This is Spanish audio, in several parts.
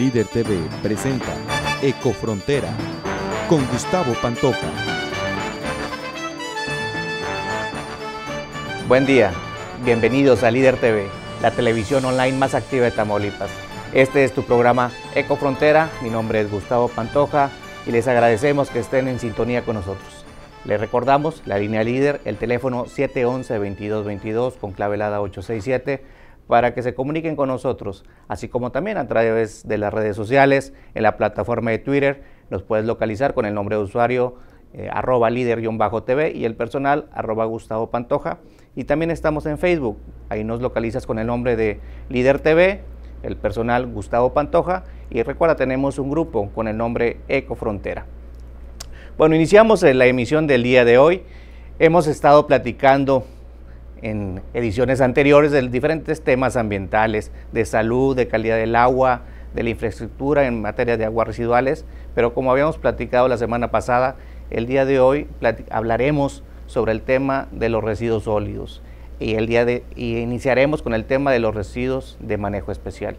Líder TV presenta Ecofrontera con Gustavo Pantoja. Buen día, bienvenidos a Líder TV, la televisión online más activa de Tamaulipas. Este es tu programa Ecofrontera, mi nombre es Gustavo Pantoja y les agradecemos que estén en sintonía con nosotros. Les recordamos la línea Líder, el teléfono 711-2222 con clave helada 867 para que se comuniquen con nosotros, así como también a través de las redes sociales, en la plataforma de Twitter, nos puedes localizar con el nombre de usuario @líder_tv y el personal @Gustavo Pantoja, y también estamos en Facebook, ahí nos localizas con el nombre de Líder TV, el personal Gustavo Pantoja, y recuerda, tenemos un grupo con el nombre Ecofrontera. Bueno, iniciamos la emisión del día de hoy. Hemos estado platicando en ediciones anteriores de diferentes temas ambientales, de salud, de calidad del agua, de la infraestructura en materia de aguas residuales, pero como habíamos platicado la semana pasada, el día de hoy hablaremos sobre el tema de los residuos sólidos y iniciaremos con el tema de los residuos de manejo especial.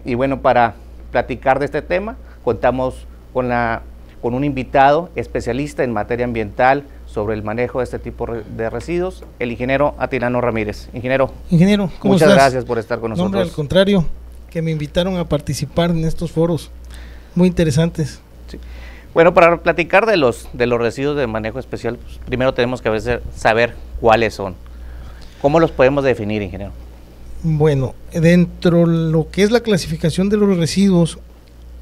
Y bueno, para platicar de este tema contamos con un invitado especialista en materia ambiental sobre el manejo de este tipo de residuos, el ingeniero Atilano Ramírez. Ingeniero, ¿cómo muchas estás? Gracias por estar con nosotros. No, hombre, al contrario, que me invitaron a participar en estos foros muy interesantes. Sí. Bueno, para platicar de los residuos de manejo especial, pues, primero tenemos que saber cuáles son. ¿Cómo los podemos definir, ingeniero? Bueno, dentro de lo que es la clasificación de los residuos,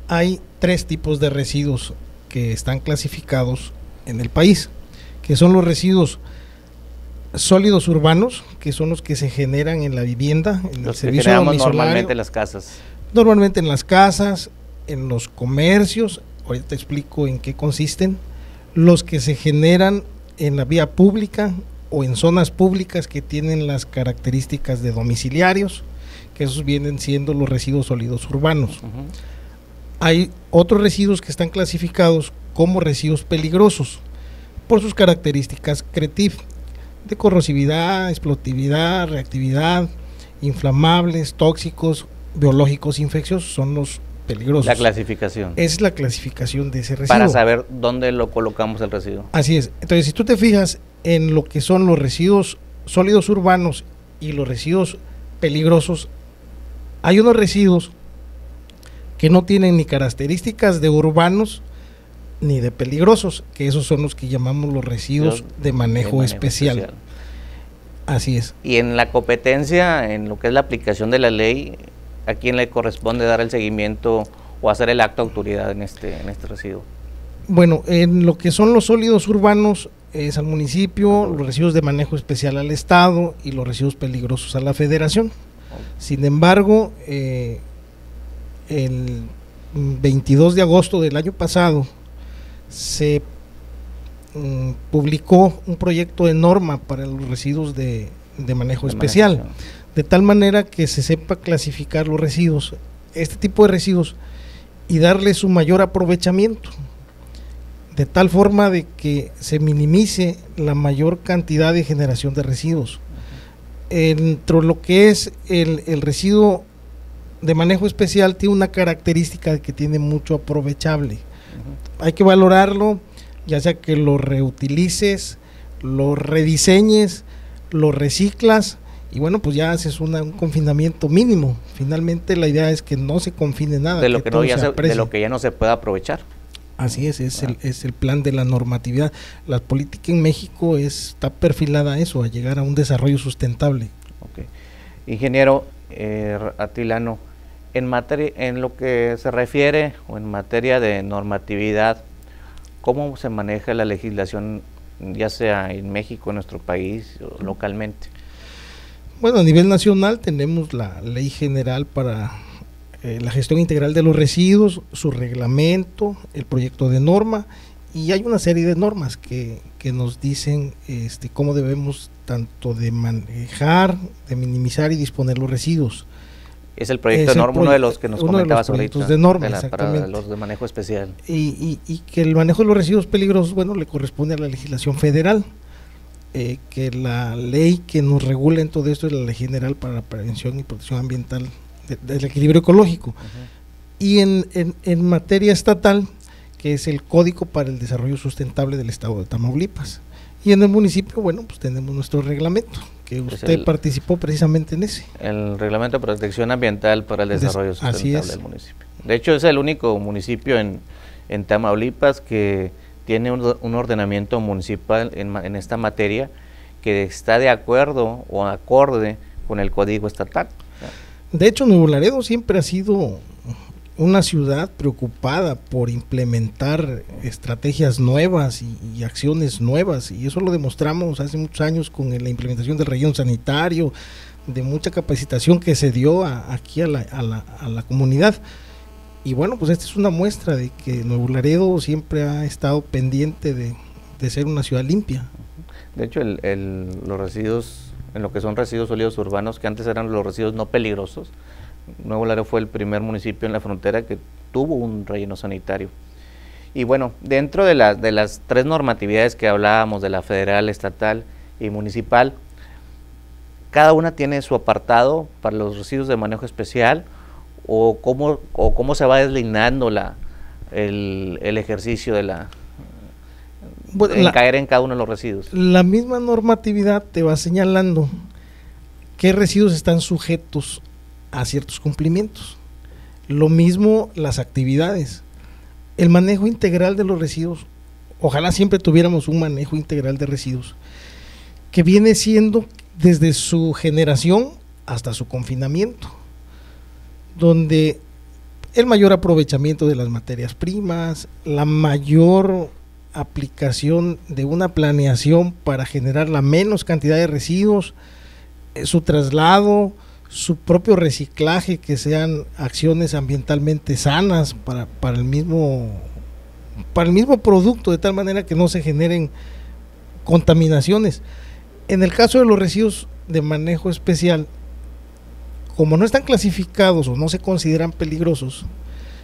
hay 3 tipos de residuos que están clasificados en el país, que son los residuos sólidos urbanos, que son los que se generan en la vivienda, en el servicio domiciliario, normalmente en las casas. Normalmente en las casas, en los comercios, ahorita te explico en qué consisten, los que se generan en la vía pública o en zonas públicas que tienen las características de domiciliarios, que esos vienen siendo los residuos sólidos urbanos. Hay otros residuos que están clasificados como residuos peligrosos por sus características CRETIF, de corrosividad, explosividad, reactividad, inflamables, tóxicos, biológicos, infecciosos, son los peligrosos. La clasificación. Es la clasificación de ese residuo. Para saber dónde lo colocamos el residuo. Así es. Entonces, si tú te fijas en lo que son los residuos sólidos urbanos y los residuos peligrosos, hay unos residuos que no tienen ni características de urbanos ni de peligrosos, que esos son los que llamamos los residuos de manejo especial. Así es. Y en la competencia, en lo que es la aplicación de la ley, ¿a quién le corresponde dar el seguimiento o hacer el acto de autoridad en este residuo? Bueno, en lo que son los sólidos urbanos es al municipio, los residuos de manejo especial al estado y los residuos peligrosos a la federación. Sin embargo, el 22 de agosto del año pasado se publicó un proyecto de norma para los residuos de manejo especial, de tal manera que se sepa clasificar los residuos, este tipo de residuos, y darle su mayor aprovechamiento, de tal forma de que se minimice la mayor cantidad de generación de residuos. Entre lo que es el residuo de manejo especial, tiene una característica de que tiene mucho aprovechable. Hay que valorarlo, ya sea que lo reutilices, lo rediseñes, lo reciclas, y bueno, pues ya haces un confinamiento mínimo. Finalmente la idea es que no se confine nada, de lo que ya no se pueda aprovechar. Así es el plan de la normatividad. La política en México está perfilada a eso, a llegar a un desarrollo sustentable. Okay. Ingeniero Atilano, en lo que se refiere o en materia de normatividad, ¿cómo se maneja la legislación, ya sea en México, en nuestro país, o localmente? Bueno, a nivel nacional tenemos la Ley General para la gestión integral de los residuos, su reglamento, el proyecto de norma, y hay una serie de normas que nos dicen cómo debemos tanto de manejar, de minimizar y disponer los residuos. Es el proyecto de norma, uno de los que nos comentabas ahorita. Proyectos de norma, exactamente. Para los de manejo especial. Y que el manejo de los residuos peligrosos, bueno, le corresponde a la legislación federal, que la ley que nos regula en todo esto es la Ley General para la Prevención y Protección Ambiental del Equilibrio Ecológico. y en materia estatal, que es el Código para el Desarrollo Sustentable del Estado de Tamaulipas. Y en el municipio, bueno, pues tenemos nuestro reglamento, que usted participó precisamente en ese. El Reglamento de Protección Ambiental para el Desarrollo Sustentable del municipio. De hecho, es el único municipio en Tamaulipas que tiene un ordenamiento municipal en esta materia que está de acuerdo o acorde con el Código Estatal. De hecho, Nuevo Laredo siempre ha sido una ciudad preocupada por implementar estrategias nuevas y acciones nuevas, y eso lo demostramos hace muchos años con la implementación del relleno sanitario, de mucha capacitación que se dio aquí a la comunidad. Y bueno, pues esta es una muestra de que Nuevo Laredo siempre ha estado pendiente de ser una ciudad limpia. De hecho, los residuos, en lo que son residuos sólidos urbanos, que antes eran los residuos no peligrosos, Nuevo Laredo fue el primer municipio en la frontera que tuvo un relleno sanitario. Y bueno, dentro de las 3 normatividades que hablábamos, de la federal, estatal y municipal, cada una tiene su apartado para los residuos de manejo especial, o cómo se va deslinando el ejercicio de caer en cada uno de los residuos. La misma normatividad te va señalando qué residuos están sujetos a ciertos cumplimientos. Lo mismo las actividades. El manejo integral de los residuos, ojalá siempre tuviéramos un manejo integral de residuos, que viene siendo desde su generación hasta su confinamiento, donde el mayor aprovechamiento de las materias primas, la mayor aplicación de una planeación para generar la menos cantidad de residuos, su traslado, su propio reciclaje, que sean acciones ambientalmente sanas para el mismo producto, de tal manera que no se generen contaminaciones. En el caso de los residuos de manejo especial, como no están clasificados o no se consideran peligrosos,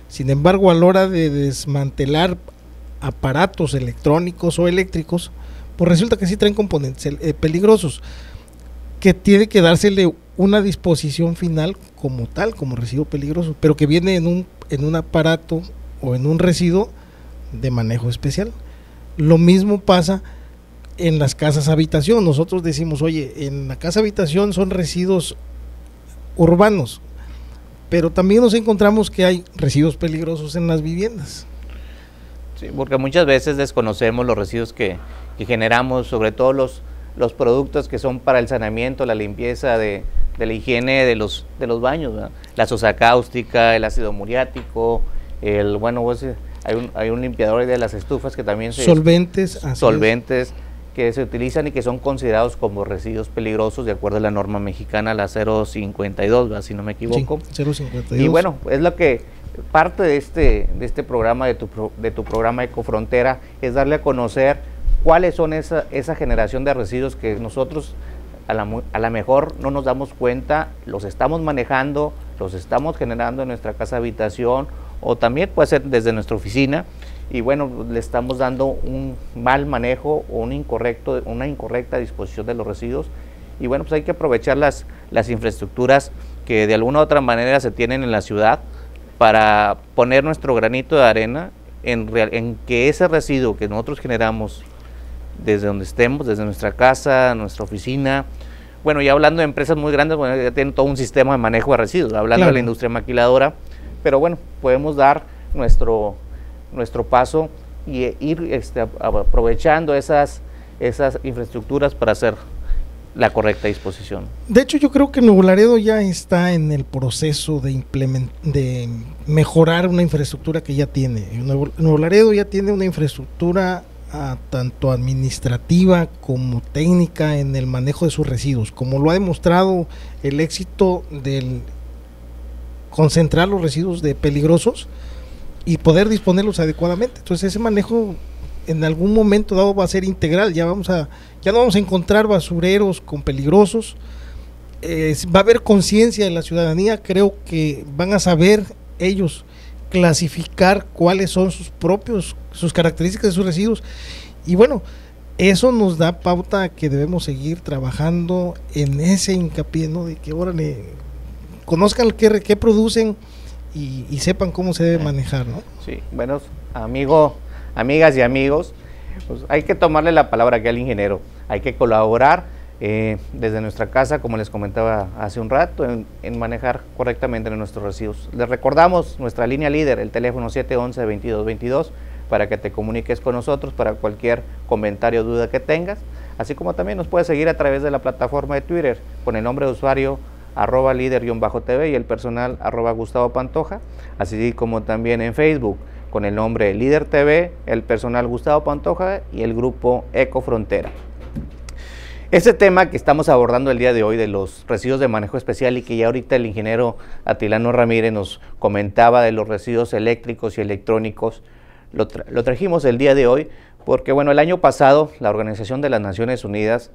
sin embargo, a la hora de desmantelar aparatos electrónicos o eléctricos, pues resulta que sí traen componentes peligrosos, que tiene que dársele una disposición final como tal, como residuo peligroso, pero que viene en un aparato o en un residuo de manejo especial. Lo mismo pasa en las casas habitación. Nosotros decimos, oye, en la casa habitación son residuos urbanos, pero también nos encontramos que hay residuos peligrosos en las viviendas. Sí, porque muchas veces desconocemos los residuos que generamos, sobre todo los productos que son para el saneamiento, la limpieza de la higiene de los baños, ¿verdad? La sosa cáustica, el ácido muriático, hay un limpiador de las estufas que también solventes que se utilizan y que son considerados como residuos peligrosos de acuerdo a la norma mexicana, la 052, ¿verdad? Si no me equivoco. Sí, 052. Y bueno, es lo que parte de este programa, de tu programa Ecofrontera, es darle a conocer cuáles son esa generación de residuos que nosotros a la mejor no nos damos cuenta, los estamos manejando, los estamos generando en nuestra casa habitación, o también puede ser desde nuestra oficina, y bueno, le estamos dando un mal manejo o una incorrecta disposición de los residuos. Y bueno, pues hay que aprovechar las infraestructuras que de alguna u otra manera se tienen en la ciudad para poner nuestro granito de arena en que ese residuo que nosotros generamos desde donde estemos, desde nuestra casa, nuestra oficina, bueno, ya hablando de empresas muy grandes, bueno, ya tienen todo un sistema de manejo de residuos, hablando de la industria maquiladora, pero bueno, podemos dar nuestro paso y ir aprovechando esas infraestructuras para hacer la correcta disposición. De hecho, yo creo que Nuevo Laredo ya está en el proceso de mejorar una infraestructura que ya tiene. Nuevo Laredo ya tiene una infraestructura tanto administrativa como técnica en el manejo de sus residuos, como lo ha demostrado el éxito del concentrar los residuos de peligrosos y poder disponerlos adecuadamente. Entonces ese manejo en algún momento dado va a ser integral, ya no vamos a encontrar basureros con peligrosos, va a haber conciencia de la ciudadanía, creo que van a saber ellos clasificar cuáles son sus características de sus residuos, y bueno, eso nos da pauta a que debemos seguir trabajando en ese hincapié, ¿no? De que órale, conozcan qué producen y sepan cómo se debe manejar, ¿no? Sí, bueno, amigas y amigos, pues hay que tomarle la palabra aquí al ingeniero, hay que colaborar desde nuestra casa, como les comentaba hace un rato, en manejar correctamente nuestros residuos. Les recordamos nuestra línea líder, el teléfono 711-2222, para que te comuniques con nosotros para cualquier comentario o duda que tengas, así como también nos puedes seguir a través de la plataforma de Twitter con el nombre de usuario @líder_tv y el personal @Gustavo Pantoja, así como también en Facebook con el nombre Líder TV, el personal Gustavo Pantoja y el grupo Ecofrontera. Este tema que estamos abordando el día de hoy de los residuos de manejo especial y que ya ahorita el ingeniero Atilano Ramírez nos comentaba de los residuos eléctricos y electrónicos, lo trajimos el día de hoy porque, bueno, el año pasado la Organización de las Naciones Unidas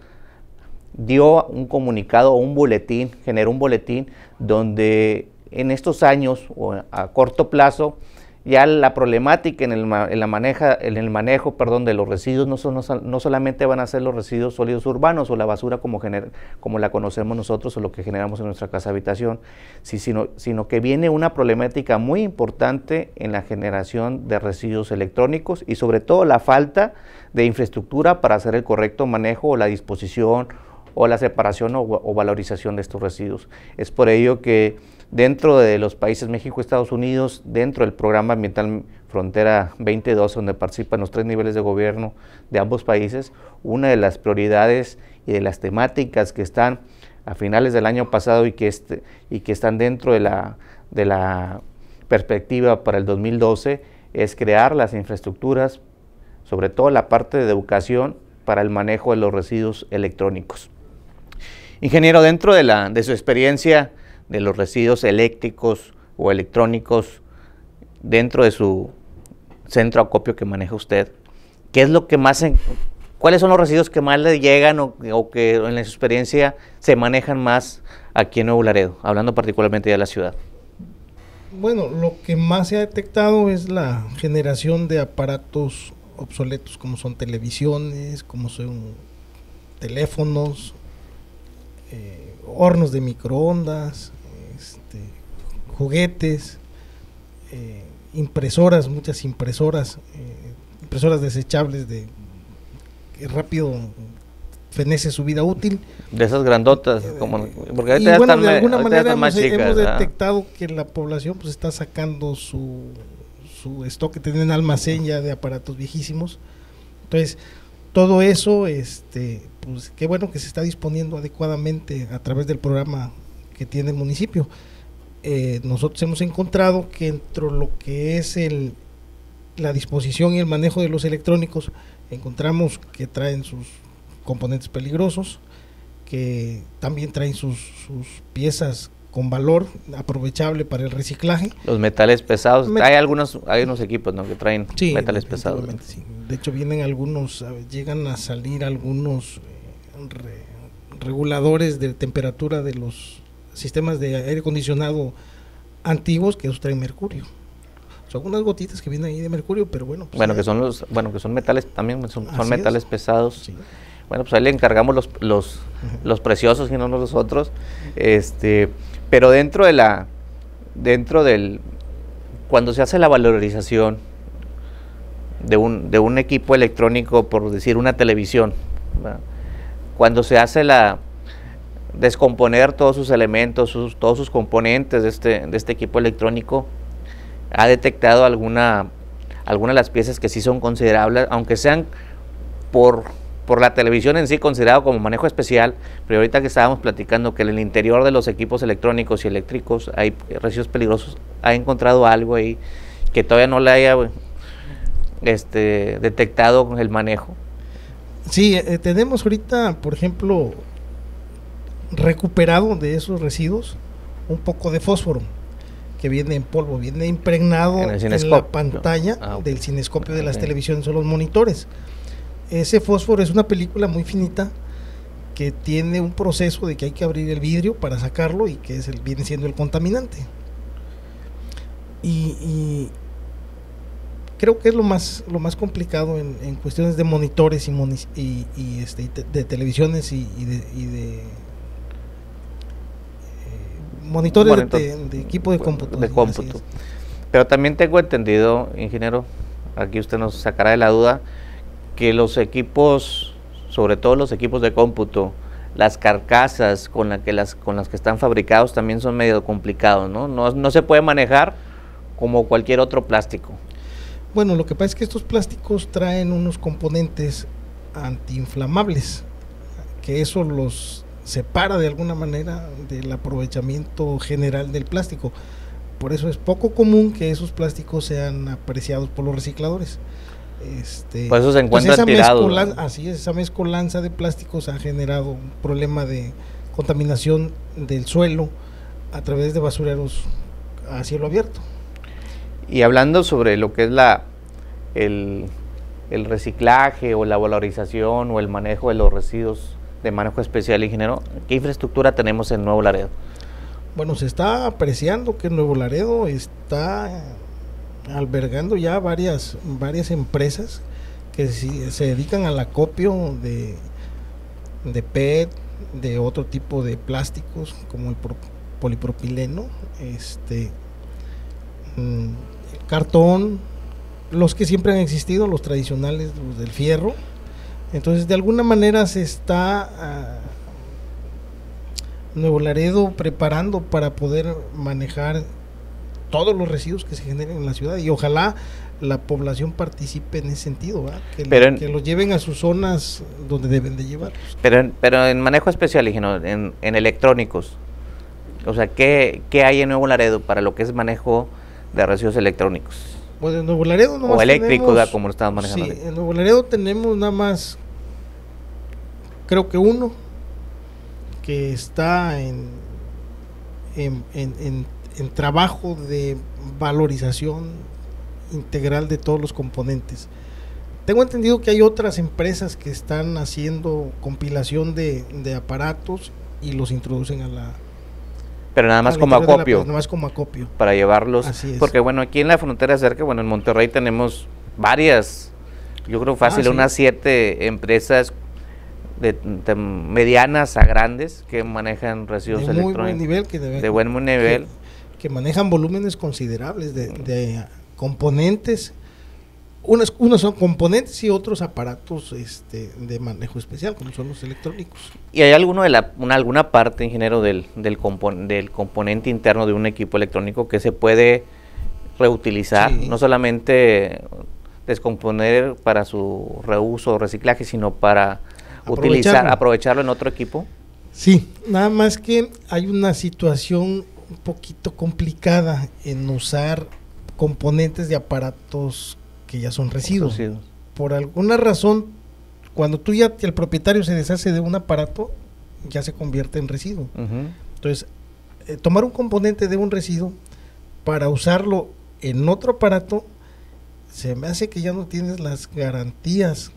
dio un comunicado, un boletín, generó un boletín donde en estos años o a corto plazo ya la problemática en el manejo de los residuos no solamente van a ser los residuos sólidos urbanos o la basura como la conocemos nosotros o lo que generamos en nuestra casa habitación, sino que viene una problemática muy importante en la generación de residuos electrónicos y sobre todo la falta de infraestructura para hacer el correcto manejo o la disposición o la separación o valorización de estos residuos. Es por ello que dentro de los países México y Estados Unidos, dentro del programa ambiental Frontera 2012, donde participan los 3 niveles de gobierno de ambos países, una de las prioridades y de las temáticas que están a finales del año pasado y que están dentro de la perspectiva para el 2012 es crear las infraestructuras, sobre todo la parte de educación para el manejo de los residuos electrónicos. Ingeniero, dentro de su experiencia de los residuos eléctricos o electrónicos dentro de su centro de acopio que maneja usted, ¿qué es lo que más cuáles son los residuos que más le llegan o que en su experiencia se manejan más aquí en Nuevo Laredo, hablando particularmente de la ciudad? Bueno, lo que más se ha detectado es la generación de aparatos obsoletos, como son televisiones, como son teléfonos, hornos de microondas, juguetes, impresoras, muchas impresoras desechables que rápido fenece su vida útil. De esas grandotas, porque ahorita bueno, de alguna manera hemos chicas, detectado que la población pues está sacando su stock que tienen en almacén ya de aparatos viejísimos. Entonces, todo eso, pues qué bueno que se está disponiendo adecuadamente a través del programa que tiene el municipio. Nosotros hemos encontrado que entre lo que es la disposición y el manejo de los electrónicos, encontramos que traen sus componentes peligrosos, que también traen sus piezas con valor aprovechable para el reciclaje. Los metales pesados, hay unos equipos, ¿no?, que traen metales pesados. Sí. De hecho llegan a salir algunos reguladores de temperatura de los sistemas de aire acondicionado antiguos que traen mercurio. Son unas gotitas que vienen ahí de mercurio, pero bueno. Pues que son metales también, son metales pesados. Sí. Bueno, pues ahí le encargamos los preciosos y no los otros. Pero cuando se hace la valorización de un equipo electrónico, por decir una televisión, ¿verdad?, cuando se hace descomponer todos sus elementos, todos sus componentes de este equipo electrónico, ha detectado alguna de las piezas que sí son considerables, aunque sean por la televisión en sí considerado como manejo especial, pero ahorita que estábamos platicando que en el interior de los equipos electrónicos y eléctricos hay residuos peligrosos, ha encontrado algo ahí que todavía no le haya detectado el manejo. Sí, tenemos ahorita, por ejemplo, recuperado de esos residuos un poco de fósforo que viene en polvo, viene impregnado en la pantalla del cinescopio de las televisiones o los monitores. Ese fósforo es una película muy finita que tiene un proceso de que hay que abrir el vidrio para sacarlo y que viene siendo el contaminante. Y creo que es lo más complicado en cuestiones de monitores y de televisiones y de monitores de equipo de cómputo. De cómputo. Pero también tengo entendido, ingeniero, aquí usted nos sacará de la duda, que los equipos, sobre todo los equipos de cómputo, las carcasas con las que están fabricados también son medio complicados, ¿no? No se puede manejar como cualquier otro plástico. Bueno, lo que pasa es que estos plásticos traen unos componentes antiinflamables, que eso los separa de alguna manera del aprovechamiento general del plástico. Por eso es poco común que esos plásticos sean apreciados por los recicladores. Por eso se encuentran tirados. Así es, esa mezcolanza de plásticos ha generado un problema de contaminación del suelo a través de basureros a cielo abierto. Y hablando sobre lo que es el reciclaje o la valorización o el manejo de los residuos de manejo especial, ingeniero, ¿qué infraestructura tenemos en Nuevo Laredo? Bueno, se está apreciando que Nuevo Laredo está albergando ya varias empresas que se dedican al acopio de PET, de otro tipo de plásticos como el polipropileno, el cartón, los que siempre han existido, los tradicionales, los del fierro. Entonces, de alguna manera se está Nuevo Laredo preparando para poder manejar todos los residuos que se generen en la ciudad, y ojalá la población participe en ese sentido, que los lleven a sus zonas donde deben de llevarlos. Pero en manejo especial, ingeniero, en electrónicos, o sea, ¿qué hay en Nuevo Laredo para lo que es manejo de residuos electrónicos? Pues en Nuevo Laredo o eléctricos, como lo estamos manejando. Sí, en Nuevo Laredo tenemos nada más, creo que uno, que está en trabajo de valorización integral de todos los componentes. Tengo entendido que hay otras empresas que están haciendo compilación de aparatos y los introducen a la... Pero nada más como acopio. Nada más como acopio. Para llevarlos. Así es. Porque bueno, aquí en la frontera cerca, bueno, en Monterrey tenemos varias, yo creo fácil, unas 7 empresas de medianas a grandes que manejan residuos electrónicos. De buen nivel. Que manejan volúmenes considerables de componentes. Unos son componentes y otros aparatos de manejo especial, como son los electrónicos. ¿Y hay alguna parte, ingeniero, del componente interno de un equipo electrónico que se puede reutilizar? Sí. No solamente descomponer para su reuso o reciclaje, sino para aprovecharlo en otro equipo. Sí, nada más que hay una situación un poquito complicada en usar componentes de aparatos que ya son residuos. Por alguna razón, cuando el propietario se deshace de un aparato, ya se convierte en residuo. Entonces, tomar un componente de un residuo para usarlo en otro aparato, se me hace que ya no tienes las garantías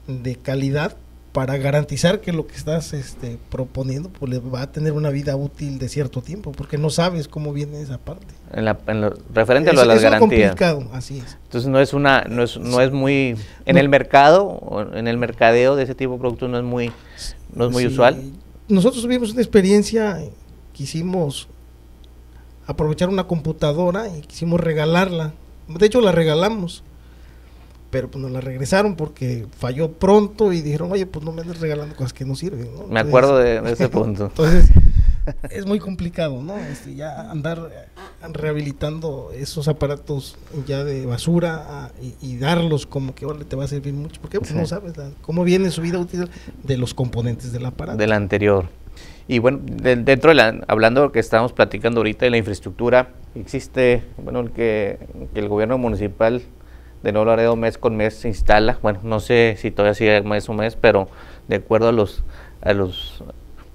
de calidad para garantizar que lo que estás proponiendo pues le va a tener una vida útil de cierto tiempo, porque no sabes cómo viene esa parte. Referente a lo de las garantías. Es complicado, así es. Entonces no es muy en el mercado, o en el mercadeo de ese tipo de productos no es muy usual. Nosotros tuvimos una experiencia, quisimos aprovechar una computadora y quisimos regalarla. De hecho la regalamos, pero pues nos la regresaron porque falló pronto y dijeron, oye, pues no me andes regalando cosas que no sirven, ¿no? Me acuerdo de ese punto. Entonces, es muy complicado, ¿no? Ya andar rehabilitando esos aparatos ya de basura y darlos como que ahora te va a servir mucho, porque pues no sabes cómo viene su vida útil de los componentes del aparato. Del anterior. Y bueno, dentro hablando de lo que estamos platicando ahorita de la infraestructura, existe, bueno, que el gobierno municipal de Nuevo Laredo mes con mes se instala, bueno, no sé si todavía sigue mes o mes, pero de acuerdo a los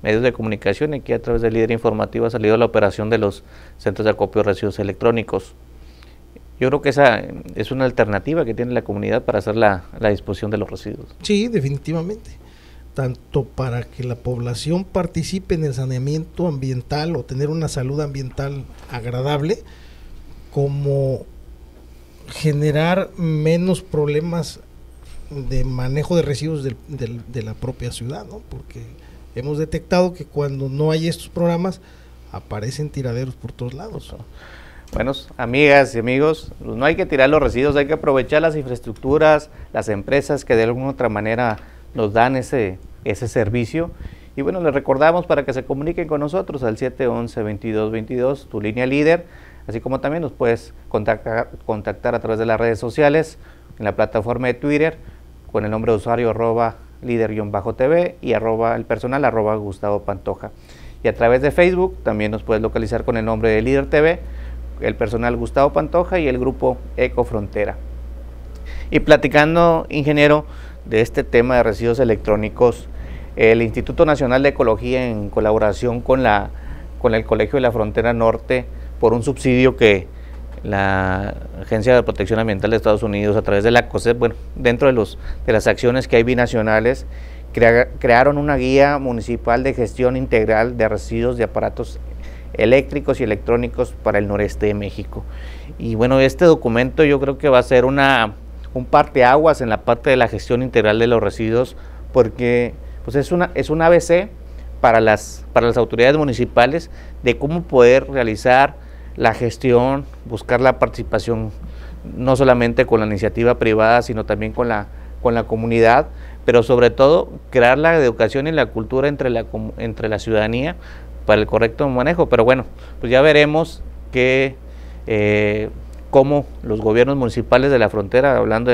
medios de comunicación, aquí a través del líder informativo ha salido la operación de los centros de acopio de residuos electrónicos. Yo creo que esa es una alternativa que tiene la comunidad para hacer la disposición de los residuos. Sí, definitivamente. Tanto para que la población participe en el saneamiento ambiental o tener una salud ambiental agradable, como generar menos problemas de manejo de residuos de la propia ciudad, ¿no? Porque hemos detectado que cuando no hay estos programas aparecen tiraderos por todos lados. Bueno, amigas y amigos, no hay que tirar los residuos, hay que aprovechar las infraestructuras, las empresas que de alguna u otra manera nos dan ese servicio. Y bueno, les recordamos para que se comuniquen con nosotros al 711-2222, tu línea líder, así como también nos puedes contactar a través de las redes sociales, en la plataforma de Twitter, con el nombre de usuario @líder_tv y el personal @Gustavo Pantoja. Y a través de Facebook también nos puedes localizar con el nombre de Líder TV, el personal Gustavo Pantoja y el grupo Ecofrontera. Y platicando, ingeniero, de este tema de residuos electrónicos, el Instituto Nacional de Ecología, en colaboración con el Colegio de la Frontera Norte, por un subsidio que la Agencia de Protección Ambiental de Estados Unidos, a través de la COSEP, bueno, dentro de las acciones que hay binacionales, crearon una guía municipal de gestión integral de residuos de aparatos eléctricos y electrónicos para el noreste de México. Y bueno, este documento yo creo que va a ser un parteaguas en la parte de la gestión integral de los residuos, porque pues es un ABC para las autoridades municipales de cómo poder realizar la gestión, buscar la participación no solamente con la iniciativa privada, sino también con la comunidad, pero sobre todo crear la educación y la cultura entre la ciudadanía para el correcto manejo. Pero bueno, pues ya veremos cómo los gobiernos municipales de la frontera, hablando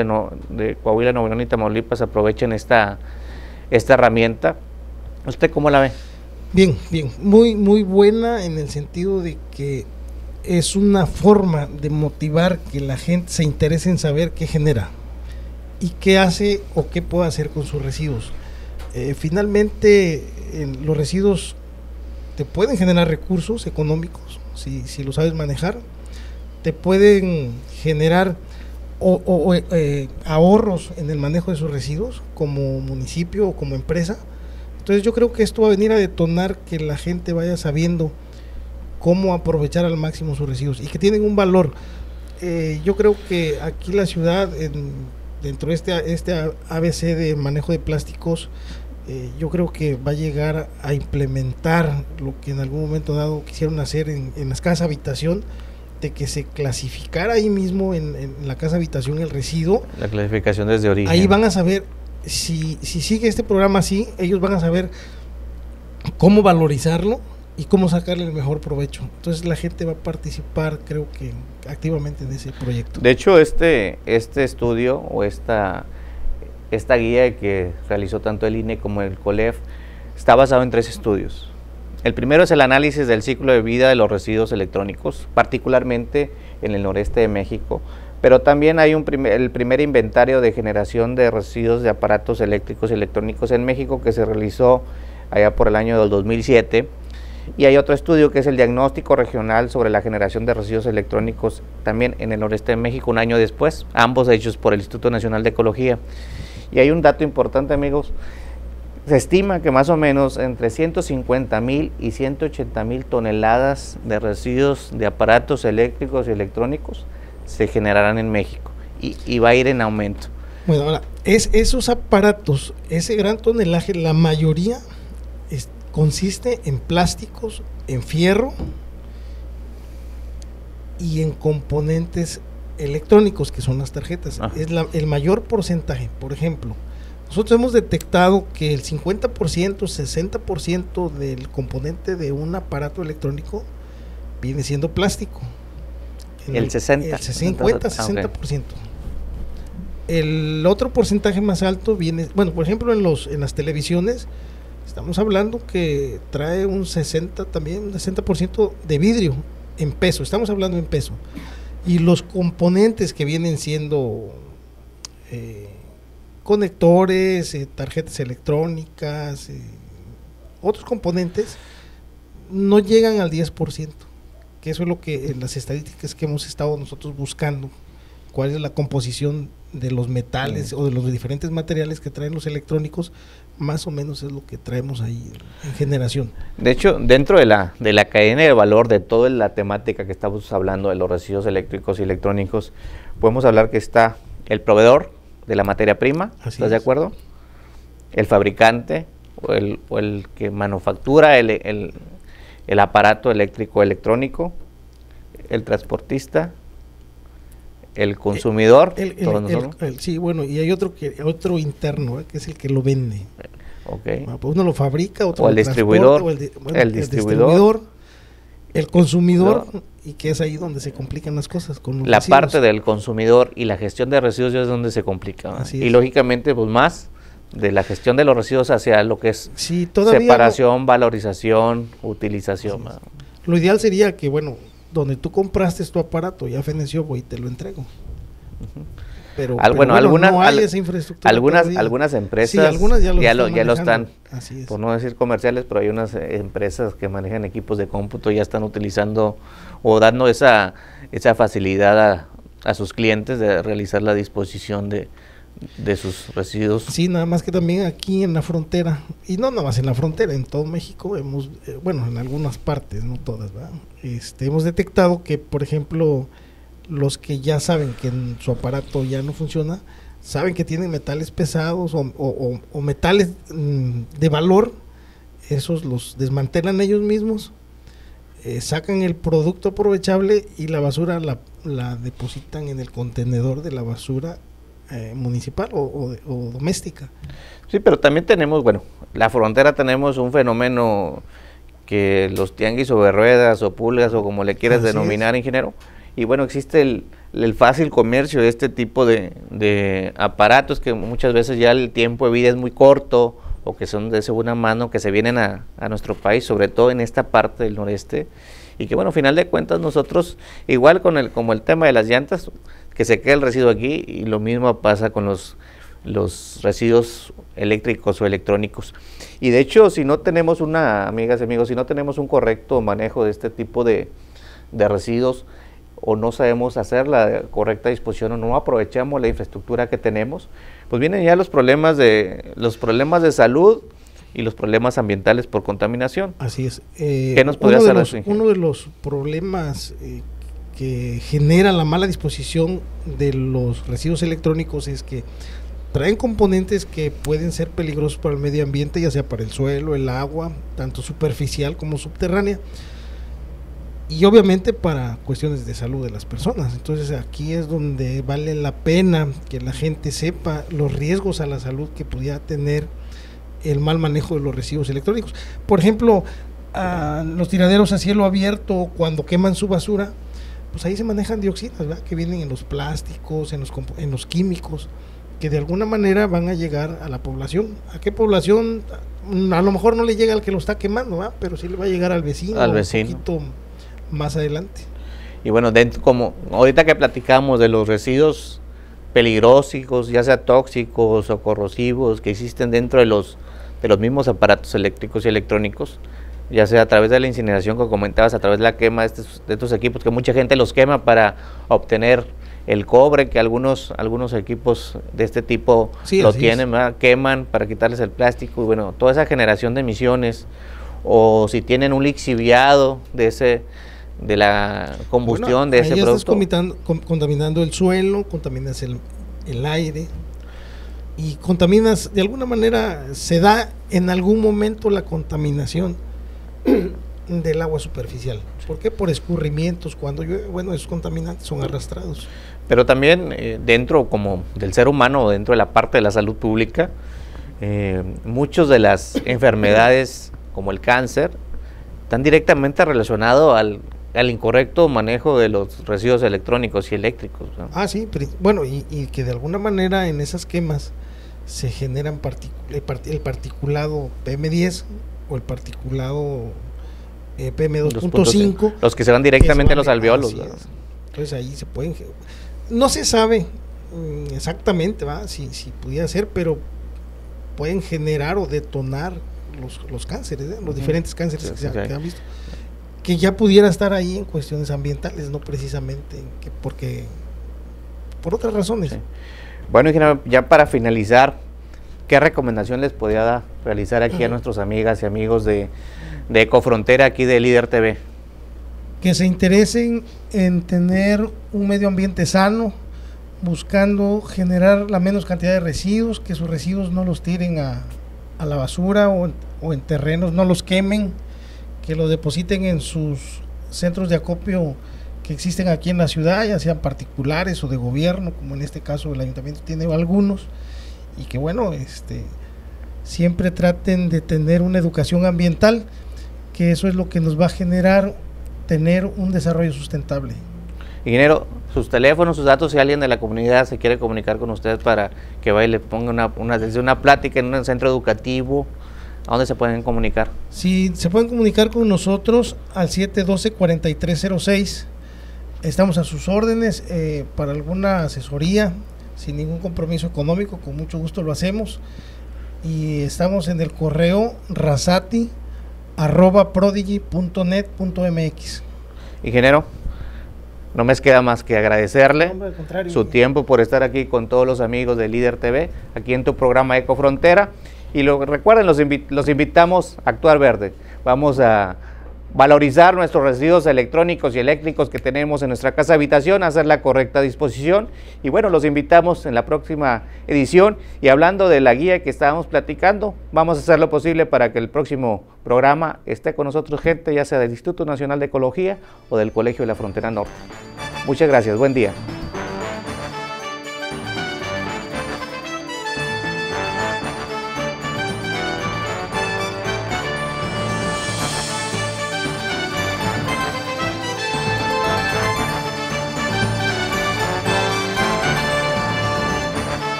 de Coahuila, Nuevo León y Tamaulipas, aprovechen esta herramienta. ¿Usted cómo la ve? Bien, muy, muy buena, en el sentido de que es una forma de motivar que la gente se interese en saber qué genera y qué hace o qué puede hacer con sus residuos. Finalmente, los residuos te pueden generar recursos económicos, si lo sabes manejar, te pueden generar ahorros en el manejo de sus residuos como municipio o como empresa. Entonces yo creo que esto va a venir a detonar que la gente vaya sabiendo cómo aprovechar al máximo sus residuos y que tienen un valor. Yo creo que aquí la ciudad, dentro de este ABC de manejo de plásticos, yo creo que va a llegar a implementar lo que en algún momento dado quisieron hacer en las casas habitación, de que se clasificara ahí mismo en la casa habitación el residuo. La clasificación desde origen. Ahí van a saber, si sigue este programa así, ellos van a saber cómo valorizarlo y cómo sacarle el mejor provecho. Entonces la gente va a participar, creo que activamente, en ese proyecto. De hecho, este estudio o esta guía que realizó tanto el INE como el COLEF está basado en 3 estudios. El primero es el análisis del ciclo de vida de los residuos electrónicos, particularmente en el noreste de México, pero también hay el primer inventario de generación de residuos de aparatos eléctricos y electrónicos en México, que se realizó allá por el año del 2007, y hay otro estudio que es el diagnóstico regional sobre la generación de residuos electrónicos también en el noreste de México un año después, ambos hechos por el Instituto Nacional de Ecología. Y hay un dato importante, amigos. Se estima que más o menos entre 150,000 y 180,000 toneladas de residuos de aparatos eléctricos y electrónicos se generarán en México y va a ir en aumento. Bueno, ahora, esos aparatos, ese gran tonelaje, la mayoría consiste en plásticos, en fierro y en componentes electrónicos, que son las tarjetas. Es el mayor porcentaje. Por ejemplo, nosotros hemos detectado que el 50%, 60% del componente de un aparato electrónico viene siendo plástico. El 60%. El 50-60%. El otro porcentaje más alto viene, bueno, por ejemplo, en las televisiones, estamos hablando que trae un 60% de vidrio en peso, estamos hablando en peso. Y los componentes que vienen siendo conectores, tarjetas electrónicas, otros componentes, no llegan al 10%, que eso es lo que en las estadísticas que hemos estado nosotros buscando, cuál es la composición de los metales o de los diferentes materiales que traen los electrónicos, más o menos es lo que traemos ahí en generación. De hecho, dentro de la cadena de valor de toda la temática que estamos hablando de los residuos eléctricos y electrónicos, podemos hablar que está el proveedor de la materia prima, ¿estás de acuerdo? El fabricante o el que manufactura el el aparato eléctrico electrónico, el transportista, el consumidor, sí, bueno, y hay otro interno, que es el que lo vende. Okay. Bueno, pues uno lo fabrica, otro o el distribuidor, el distribuidor, el consumidor, y que es ahí donde se complican las cosas con los la residuos. Parte del consumidor y la gestión de residuos es donde se complica, y lógicamente pues más de la gestión de los residuos hacia lo que es separación, valorización, utilización. Lo ideal sería que, bueno, donde tú compraste tu aparato ya feneció, voy y te lo entrego. Pero no hay esa infraestructura. Algunas empresas sí, algunas ya lo están, así es. Por no decir comerciales, pero hay unas empresas que manejan equipos de cómputo, ya están utilizando o dando esa facilidad a sus clientes de realizar la disposición de sus residuos. Sí, nada más que también aquí en la frontera, y no nada más en la frontera, en todo México hemos, en algunas partes, no todas, ¿verdad? Hemos detectado que, por ejemplo, los que ya saben que en su aparato ya no funciona, saben que tienen metales pesados o metales de valor, esos los desmantelan ellos mismos, sacan el producto aprovechable y la basura la depositan en el contenedor de la basura municipal o doméstica. Sí, pero también tenemos, la frontera tenemos un fenómeno que los tianguis sobre ruedas o pulgas o como le quieras denominar, ingeniero, y existe el fácil comercio de este tipo de aparatos que muchas veces ya el tiempo de vida es muy corto o que son de segunda mano, que se vienen a nuestro país, sobre todo en esta parte del noreste, y que al final de cuentas nosotros, igual como el tema de las llantas, que se queda el residuo aquí, y lo mismo pasa con los residuos eléctricos o electrónicos. Y de hecho, si no tenemos amigas y amigos, si no tenemos un correcto manejo de este tipo de residuos, o no sabemos hacer la correcta disposición o no aprovechamos la infraestructura que tenemos, pues vienen ya los problemas de salud y los problemas ambientales por contaminación. Así es. ¿Qué nos podría hacer eso? Uno de los problemas que genera la mala disposición de los residuos electrónicos es que traen componentes que pueden ser peligrosos para el medio ambiente, ya sea para el suelo, el agua, tanto superficial como subterránea, y obviamente para cuestiones de salud de las personas. Entonces aquí es donde vale la pena que la gente sepa los riesgos a la salud que pudiera tener el mal manejo de los residuos electrónicos. Por ejemplo, los tiraderos a cielo abierto, cuando queman su basura, pues ahí se manejan dioxinas, ¿verdad?, que vienen en los plásticos, en los químicos, que de alguna manera van a llegar a la población. ¿A qué población? A lo mejor no le llega al que lo está quemando, ¿verdad?, pero sí le va a llegar al vecino. Un poquito más adelante. Y como ahorita que platicamos de los residuos peligrosos, ya sea tóxicos o corrosivos, que existen dentro de los mismos aparatos eléctricos y electrónicos, ya sea a través de la incineración que comentabas, a través de la quema de estos equipos, que mucha gente los quema para obtener el cobre, que algunos equipos de este tipo lo tienen, queman para quitarles el plástico, y toda esa generación de emisiones, o si tienen un lixiviado de la combustión de ese producto. Estás contaminando el suelo, contaminas el aire, y contaminas, de alguna manera se da en algún momento la contaminación del agua superficial. ¿Por qué? Por escurrimientos, cuando llueve, esos contaminantes son arrastrados. Pero también dentro como del ser humano, dentro de la parte de la salud pública, muchas de las enfermedades como el cáncer están directamente relacionados al incorrecto manejo de los residuos electrónicos y eléctricos, ¿no? Sí, y que de alguna manera en esas quemas se generan el particulado PM10 o el particulado PM2.5, los que se van directamente a los alveolos. Entonces ahí se pueden, no se sabe exactamente si pudiera ser, pero pueden generar o detonar los cánceres, los diferentes cánceres que se han visto, que ya pudiera estar ahí en cuestiones ambientales, no precisamente porque por otras razones. Bueno, ingeniero, ya para finalizar, ¿qué recomendación les podría realizar aquí a nuestras amigas y amigos de Ecofrontera, aquí de Líder TV? Que se interesen en tener un medio ambiente sano, buscando generar la menos cantidad de residuos, que sus residuos no los tiren a la basura o en terrenos, no los quemen, que lo depositen en sus centros de acopio que existen aquí en la ciudad, ya sean particulares o de gobierno, como en este caso el ayuntamiento tiene algunos, y que bueno, siempre traten de tener una educación ambiental, que eso es lo que nos va a generar tener un desarrollo sustentable. Ingeniero, sus teléfonos, sus datos, si alguien de la comunidad se quiere comunicar con usted para que vaya y le ponga desde una plática en un centro educativo, ¿a dónde se pueden comunicar? Sí, se pueden comunicar con nosotros al 712-4306. Estamos a sus órdenes para alguna asesoría, sin ningún compromiso económico, con mucho gusto lo hacemos. Y estamos en el correo rasati@prodigy.net.mx. Ingeniero, no me queda más que agradecerle su tiempo por estar aquí con todos los amigos de Líder TV, aquí en tu programa Ecofrontera. Y recuerden, los invitamos a actuar verde. Vamos a valorizar nuestros residuos electrónicos y eléctricos que tenemos en nuestra casa habitación, hacer la correcta disposición. Y bueno, los invitamos en la próxima edición. Y hablando de la guía que estábamos platicando, vamos a hacer lo posible para que el próximo programa esté con nosotros gente, ya sea del Instituto Nacional de Ecología o del Colegio de la Frontera Norte. Muchas gracias, buen día.